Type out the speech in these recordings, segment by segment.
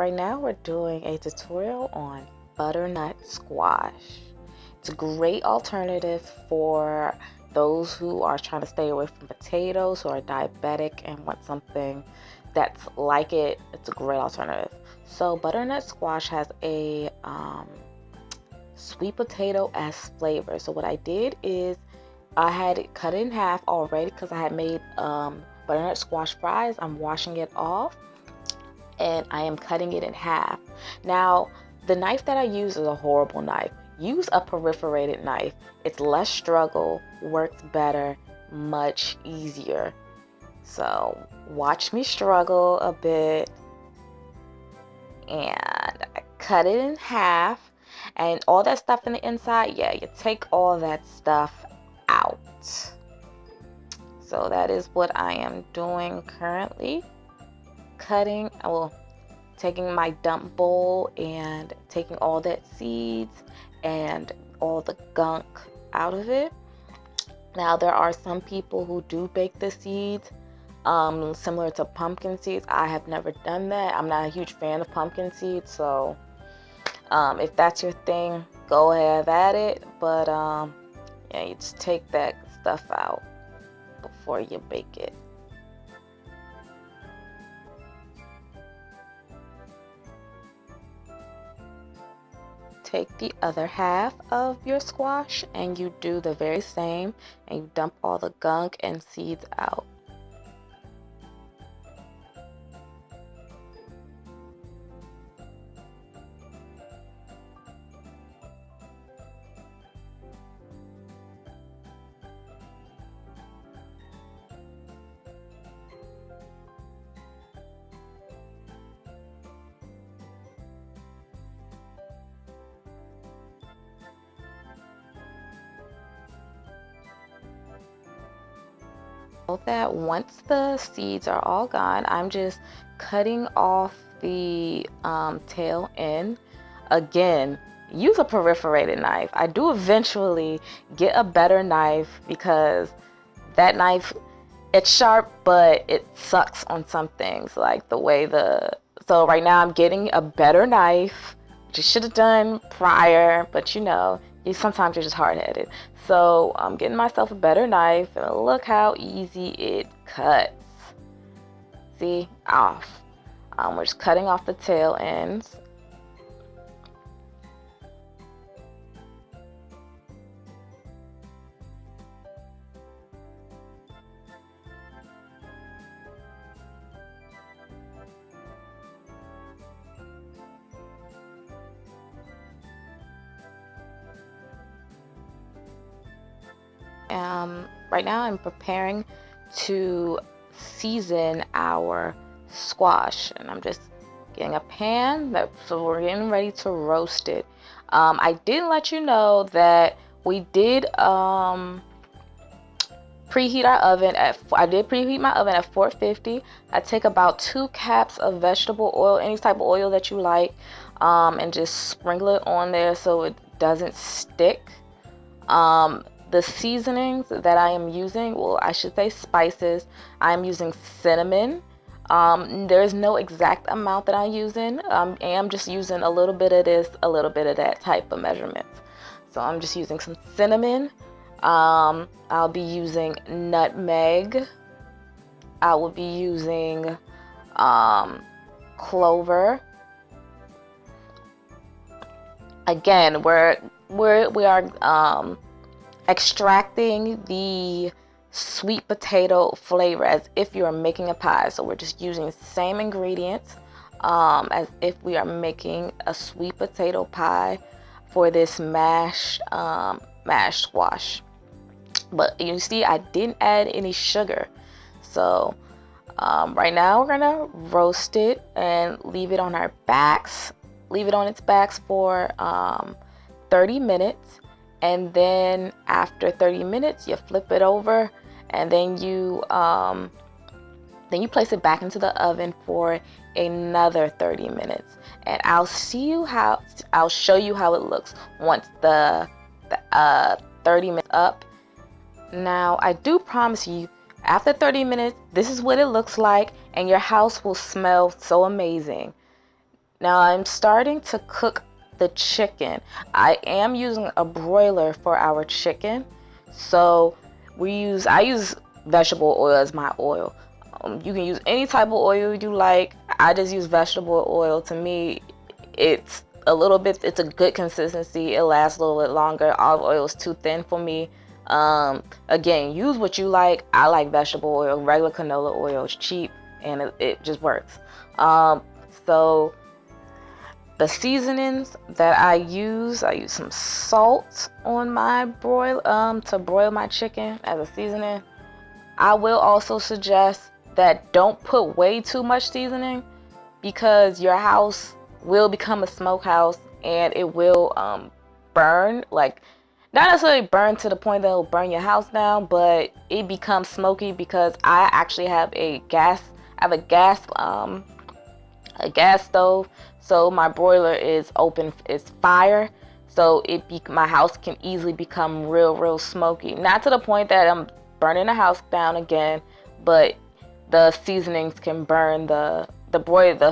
right now we're doing a tutorial on butternut squash. It's a great alternative for those who are trying to stay away from potatoes, who are diabetic and want something that's like it. It's a great alternative. So butternut squash has a sweet potato-esque flavor. So what I did is I had it cut in half already because I had made butternut squash fries. I'm washing it off and I am cutting it in half. Now, the knife that I use is a horrible knife. Use a perforated knife. It's less struggle, works better, much easier. So watch me struggle a bit. And I cut it in half. And all that stuff in the inside, yeah, you take all that stuff out. So that is what I am doing currently. Taking my dump bowl and taking all that seeds and all the gunk out of it. Now there are some people who do bake the seeds, similar to pumpkin seeds. I have never done that. I'm not a huge fan of pumpkin seeds, so if that's your thing, go ahead at it. But yeah, you just take that stuff out before you bake it. Take the other half of your squash and you do the very same, and you dump all the gunk and seeds out. That once the seeds are all gone, I'm just cutting off the tail end. Again, use a perforated knife. I do eventually get a better knife because that knife, it's sharp, but it sucks on some things, like the way so right now I'm getting a better knife, which you should have done prior, but you know, sometimes you're just hard-headed. So I'm getting myself a better knife, and look how easy it cuts. See, off. We're just cutting off the tail ends. Right now I'm preparing to season our squash, and I'm just getting a pan so we're getting ready to roast it. I did let you know that we did preheat our oven I did preheat my oven at 450. I take about 2 cups of vegetable oil, any type of oil that you like, and just sprinkle it on there so it doesn't stick. The seasonings that I am using, well, I should say spices, I'm using cinnamon. There is no exact amount that I'm using. I am just using a little bit of this, a little bit of that type of measurements. So I'm just using some cinnamon. I'll be using nutmeg. I will be using clover. Again, we are extracting the sweet potato flavor as if you are making a pie. So we're just using the same ingredients as if we are making a sweet potato pie for this mashed squash. But you see, I didn't add any sugar. So right now we're gonna roast it and leave it on our backs. Leave it on its backs for 30 minutes. And then after 30 minutes, you flip it over, and then you place it back into the oven for another 30 minutes. And I'll show you how it looks once the 30 minutes up. Now, I do promise you, after 30 minutes, this is what it looks like, and your house will smell so amazing. Now I'm starting to cook the chicken. I am using a broiler for our chicken. So I use vegetable oil as my oil. You can use any type of oil you like. I just use vegetable oil. To me, it's it's a good consistency. It lasts a little bit longer. Olive oil is too thin for me. Again, use what you like. I like vegetable oil. Regular canola oil is cheap and it just works. So the seasonings that I use some salt on my to broil my chicken as a seasoning. I will also suggest that don't put way too much seasoning, because your house will become a smokehouse and it will burn, like not necessarily burn to the point that it'll burn your house down, but it becomes smoky because I actually have a gas stove, so my broiler is open, it's fire, so my house can easily become real smoky. Not to the point that I'm burning the house down again, but the seasonings can burn the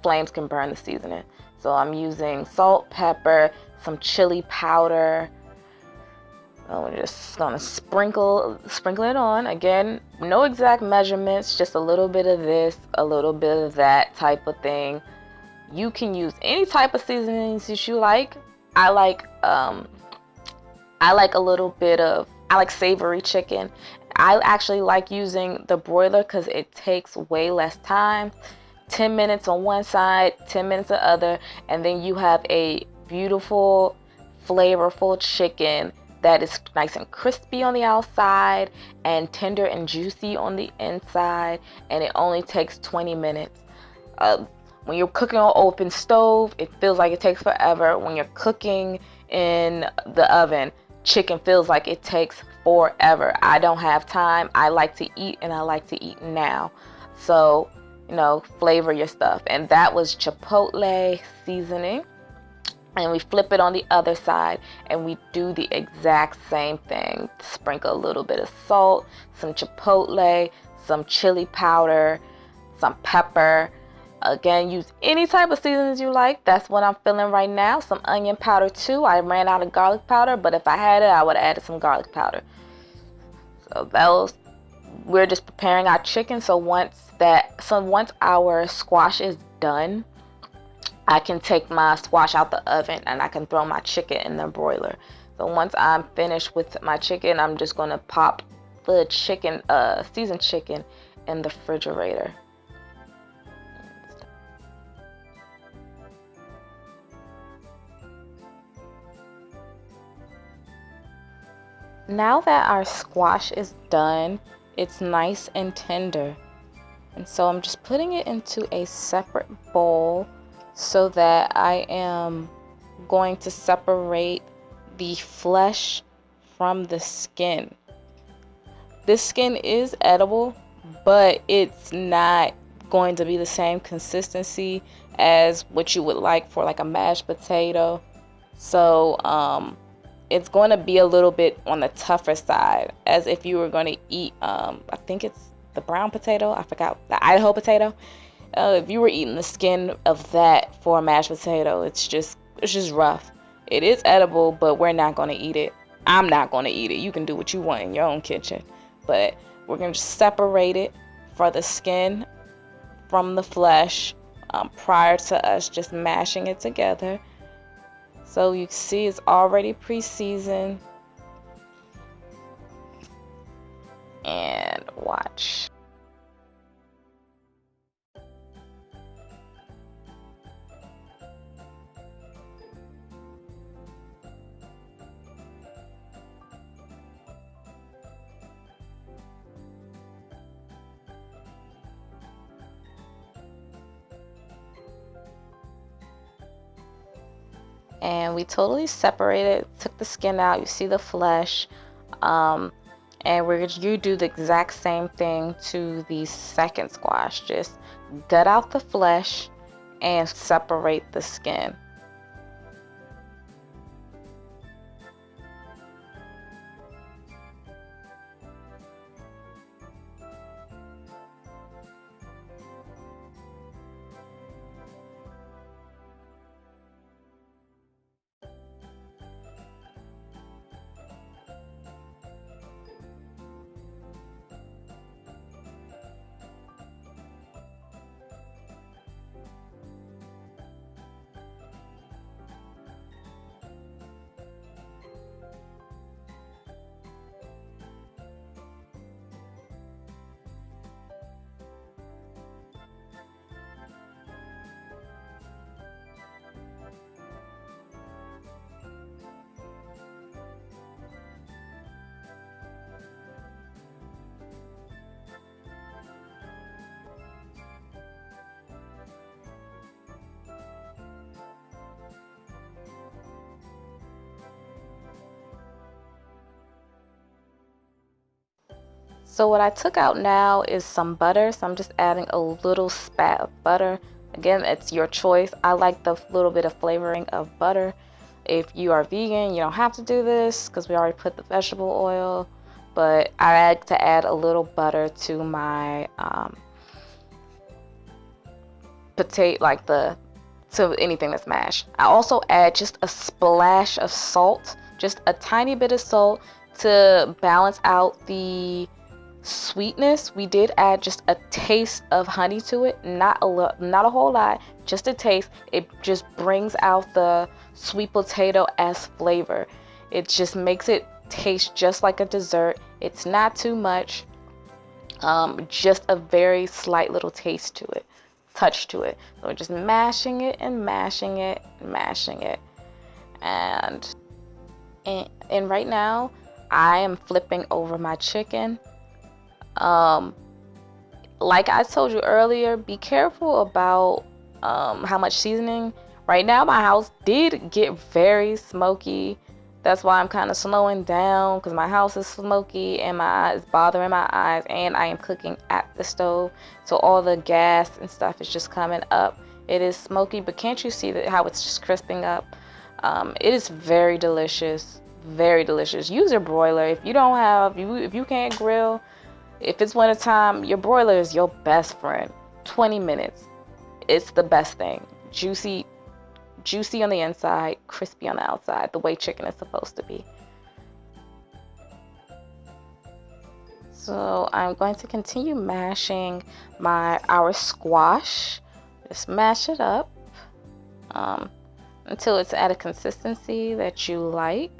flames can burn the seasoning. So I'm using salt, pepper, some chili powder. I'm just gonna sprinkle it on. Again, no exact measurements, just a little bit of this, a little bit of that type of thing. You can use any type of seasonings that you like. I like savory chicken. I actually like using the broiler because it takes way less time. 10 minutes on one side, 10 minutes on the other, and then you have a beautiful, flavorful chicken that is nice and crispy on the outside and tender and juicy on the inside, and it only takes 20 minutes. When you're cooking on open stove, it feels like it takes forever. When you're cooking in the oven, chicken feels like it takes forever. I don't have time. I like to eat, and I like to eat now. So, flavor your stuff. And that was chipotle seasoning. And we flip it on the other side and we do the exact same thing. Sprinkle a little bit of salt, some chipotle, some chili powder, some pepper. Again, use any type of seasonings you like. That's what I'm feeling right now. Some onion powder too. I ran out of garlic powder, but if I had it, I would have added some garlic powder. So we're just preparing our chicken. So once our squash is done, I can take my squash out the oven and I can throw my chicken in the broiler. So once I'm finished with my chicken, I'm just gonna pop the seasoned chicken in the refrigerator. Now that our squash is done, it's nice and tender. And so I'm just putting it into a separate bowl so that I am going to separate the flesh from the skin. This skin is edible, but it's not going to be the same consistency as what you would like for like a mashed potato. So it's going to be a little bit on the tougher side, as if you were going to eat I think it's the brown potato, I forgot, the Idaho potato. If you were eating the skin of that for a mashed potato, it's just rough. It is edible, but we're not going to eat it. I'm not going to eat it. You can do what you want in your own kitchen, but we're going to separate it for the skin from the flesh prior to us just mashing it together. So you can see it's already pre-seasoned. And watch. And we totally separated, took the skin out, you see the flesh, and you do the exact same thing to the second squash. Just gut out the flesh and separate the skin. So what I took out now is some butter. So I'm just adding a little spat of butter. Again, it's your choice. I like the little bit of flavoring of butter. If you are vegan, you don't have to do this because we already put the vegetable oil. But I like to add a little butter to my potato, to anything that's mashed. I also add just a splash of salt, just a tiny bit of salt to balance out the sweetness. We did add just a taste of honey to it, not a whole lot, just a taste. It just brings out the sweet potato as flavor. It just makes it taste just like a dessert. It's not too much, just a very slight little taste to it, touch to it. So we're just mashing it and mashing it and mashing it. And right now I am flipping over my chicken. Like I told you earlier, be careful about how much seasoning. Right now my house did get very smoky. That's why I'm kind of slowing down, because my house is smoky and my eyes bothering my eyes, and I am cooking at the stove, so all the gas and stuff is just coming up. It is smoky, but can't you see how it's just crisping up? It is very delicious, very delicious. Use your broiler. If you don't have, if you can't grill, if it's winter time, your broiler is your best friend. 20 minutes, it's the best thing. Juicy on the inside, crispy on the outside, the way chicken is supposed to be. So I'm going to continue mashing our squash. Just mash it up until it's at a consistency that you like.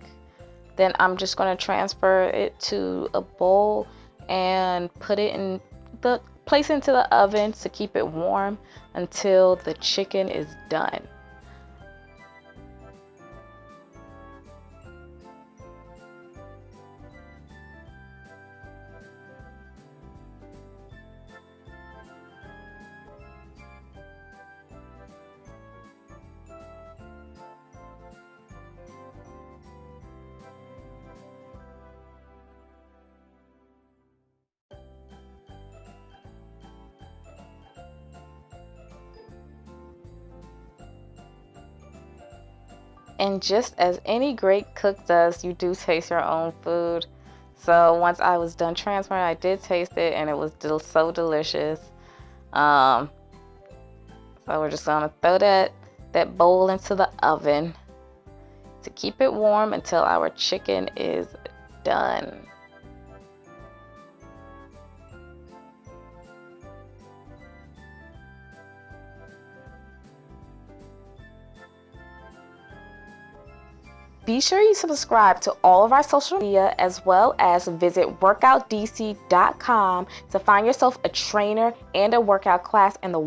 Then I'm just going to transfer it to a bowl and put it in place into the oven to keep it warm until the chicken is done. And just as any great cook does, you do taste your own food. So once I was done transferring, I did taste it, and it was so delicious. So we're just gonna throw that bowl into the oven to keep it warm until our chicken is done. Be sure you subscribe to all of our social media, as well as visit workoutdc.com to find yourself a trainer and a workout class in the